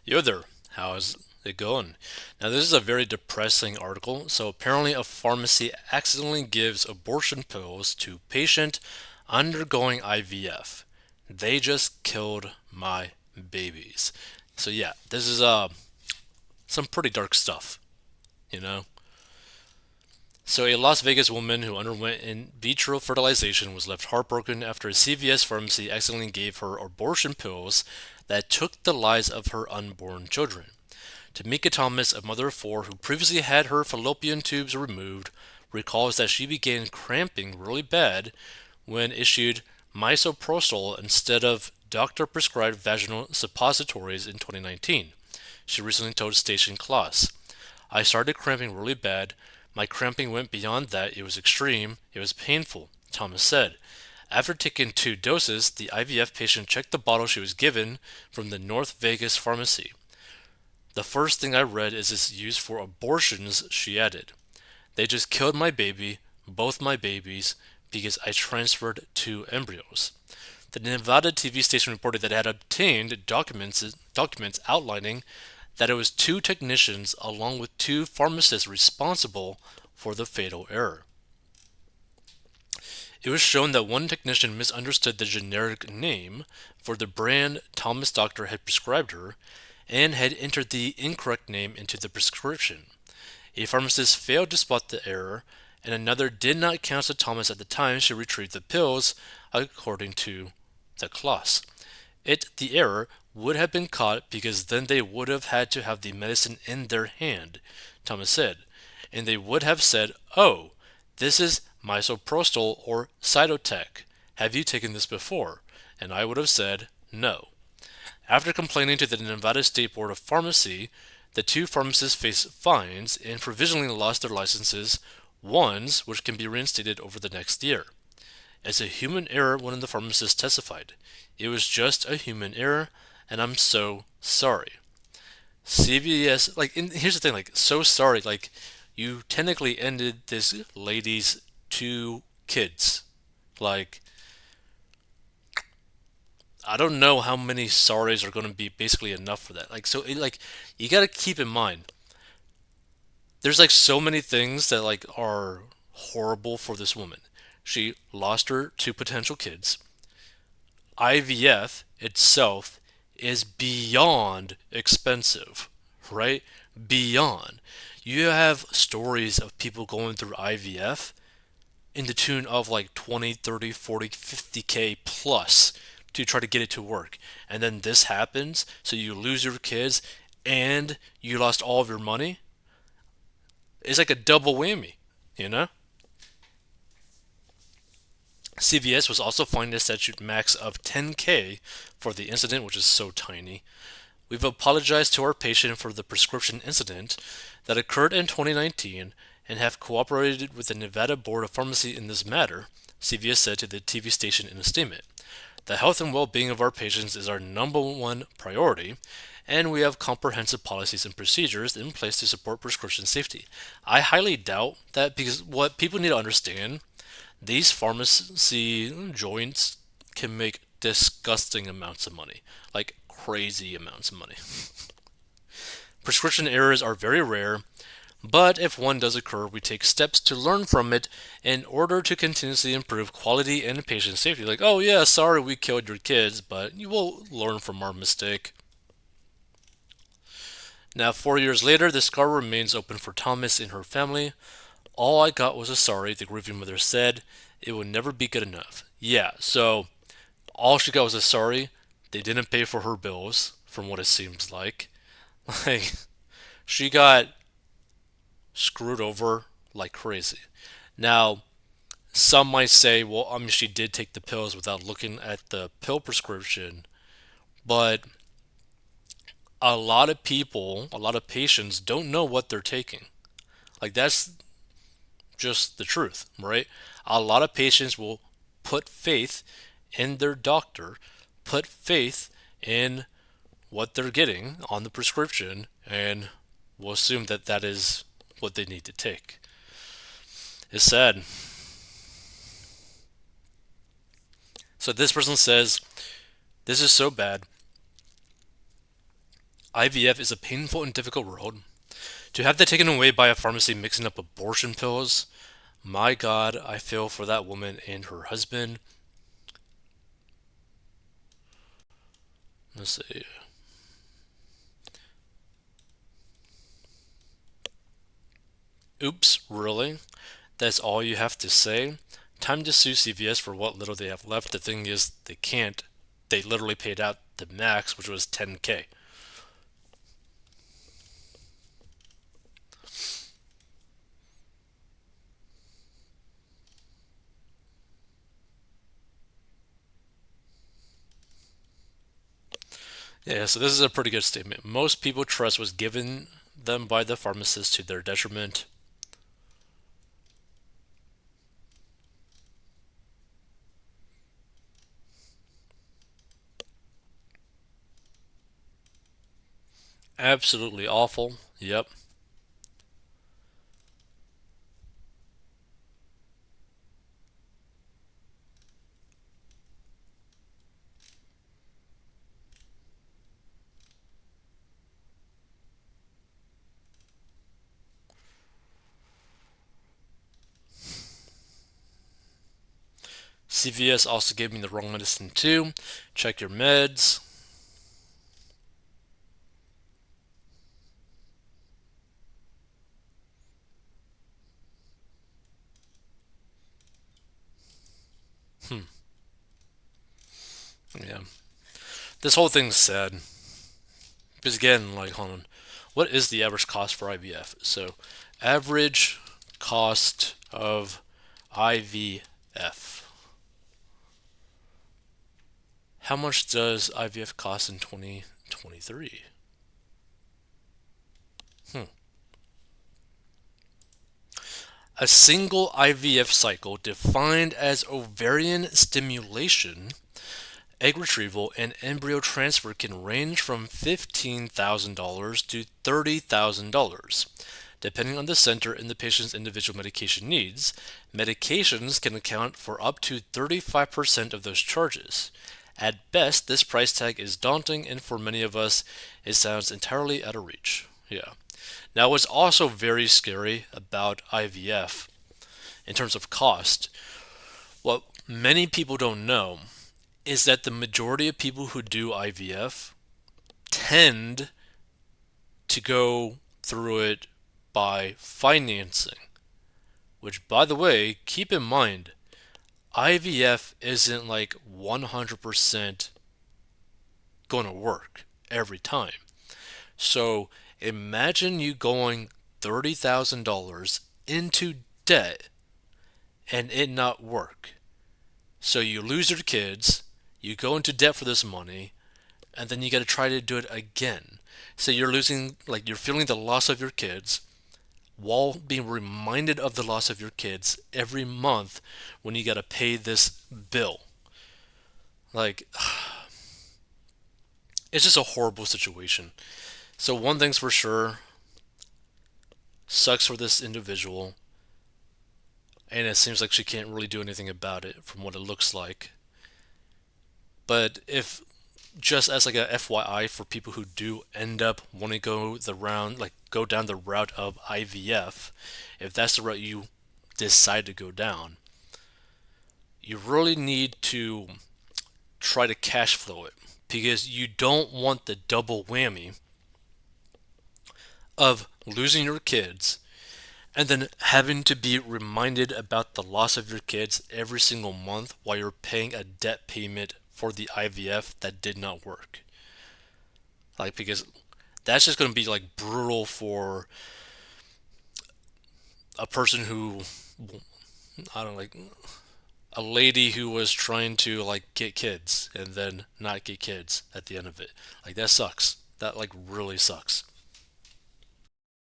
Yo there, how's it going? Now, this is a very depressing article. So, apparently, a pharmacy accidentally gives abortion pills to patient undergoing IVF. They just killed my babies. So, yeah, this is some pretty dark stuff, you know? So, a Las Vegas woman who underwent in vitro fertilization was left heartbroken after a CVS pharmacy accidentally gave her abortion pills that took the lives of her unborn children. Tamika Thomas, a mother of four who previously had her fallopian tubes removed, recalls that she began cramping really bad when issued misoprostol instead of doctor prescribed vaginal suppositories in 2019. She recently told Station Class, I started cramping really bad. My cramping went beyond that. It was extreme. It was painful, Thomas said. After taking 2 doses, the IVF patient checked the bottle she was given from the North Vegas pharmacy. The first thing I read is it's used for abortions, she added. They just killed my baby, both my babies, because I transferred 2 embryos. The Nevada TV station reported that it had obtained documents outlining that it was 2 technicians along with 2 pharmacists responsible for the fatal error. It was shown that one technician misunderstood the generic name for the brand Thomas Doctor had prescribed her and had entered the incorrect name into the prescription. A pharmacist failed to spot the error, and another did not counsel Thomas at the time she retrieved the pills, according to the clause. The error would have been caught because then they would have had to have the medicine in their hand, Thomas said, and they would have said, "Oh, this is misoprostol or cytotec. Have you taken this before?" And I would have said, "No." After complaining to the Nevada State Board of Pharmacy, the 2 pharmacists faced fines and provisionally lost their licenses, ones which can be reinstated over the next year. It's a human error, one of the pharmacists testified. It was just a human error, and I'm so sorry. CVS, here's the thing, so sorry, you technically ended this lady's 2 kids. Like, I don't know how many sorries are going to be basically enough for that. You got to keep in mind, there's so many things that are horrible for this woman. She lost her 2 potential kids. IVF itself is beyond expensive, right? Beyond. You have stories of people going through IVF in the tune of 20, 30, 40, 50K plus to try to get it to work. And then this happens, so you lose your kids and you lost all of your money. It's like a double whammy, you know? CVS was also fined a statute max of 10K for the incident, which is so tiny. We've apologized to our patient for the prescription incident that occurred in 2019 and have cooperated with the Nevada Board of Pharmacy in this matter, CVS said to the TV station in a statement. The health and well being of our patients is our number 1 priority, and we have comprehensive policies and procedures in place to support prescription safety. I highly doubt that because what people need to understand, these pharmacy joints can make disgusting amounts of money, like crazy amounts of money. Prescription errors are very rare, but if one does occur, we take steps to learn from it in order to continuously improve quality and patient safety. Like, oh yeah, sorry we killed your kids, but you will learn from our mistake. Now, 4 years later, the scar remains open for Thomas and her family. All I got was a sorry, the grieving mother said. It would never be good enough. Yeah, so all she got was a sorry. They didn't pay for her bills, from what it seems like. Like, she got screwed over like crazy. Now, some might say, well, I mean, she did take the pills without looking at the pill prescription, but a lot of people, a lot of patients don't know what they're taking. That's just the truth, right? A lot of patients will put faith in their doctor, put faith in what they're getting on the prescription, and will assume that that is what they need to take. It's sad. So this person says, this is so bad. IVF is a painful and difficult road. To have that taken away by a pharmacy mixing up abortion pills, my God, I feel for that woman and her husband. Let's see. Oops, really? That's all you have to say? Time to sue CVS for what little they have left. The thing is, they can't. They literally paid out the max, which was 10K. Yeah, so this is a pretty good statement. Most people trust was given them by the pharmacist to their detriment. Absolutely awful. Yep. CVS also gave me the wrong medicine too. Check your meds. Hmm. Yeah. This whole thing's sad. Because again, like, hold on. What is the average cost for IVF? So, average cost of IVF. How much does IVF cost in 2023? Hmm. A single IVF cycle defined as ovarian stimulation, egg retrieval, and embryo transfer can range from $15,000 to $30,000. Depending on the center and the patient's individual medication needs, medications can account for up to 35% of those charges. At best, this price tag is daunting, and for many of us, it sounds entirely out of reach. Yeah. Now, what's also very scary about IVF in terms of cost, what many people don't know is that the majority of people who do IVF tend to go through it by financing, which, by the way, keep in mind, IVF isn't like 100% going to work every time. So imagine you going $30,000 into debt and it not work. So you lose your kids, you go into debt for this money, and then you got to try to do it again. So you're losing, like, you're feeling the loss of your kids while being reminded of the loss of your kids every month when you got to pay this bill. Like, it's just a horrible situation. So, one thing's for sure, sucks for this individual, and it seems like she can't really do anything about it from what it looks like. But if just as like a FYI for people who do end up wanting to go the round, like go down the route of IVF, if that's the route you decide to go down, you really need to try to cash flow it because you don't want the double whammy of losing your kids and then having to be reminded about the loss of your kids every single month while you're paying a debt payment for the IVF that did not work. Like, because that's just going to be like brutal for a person who, I don't know, like a lady who was trying to like get kids and then not get kids at the end of it. Like, that sucks. That like really sucks.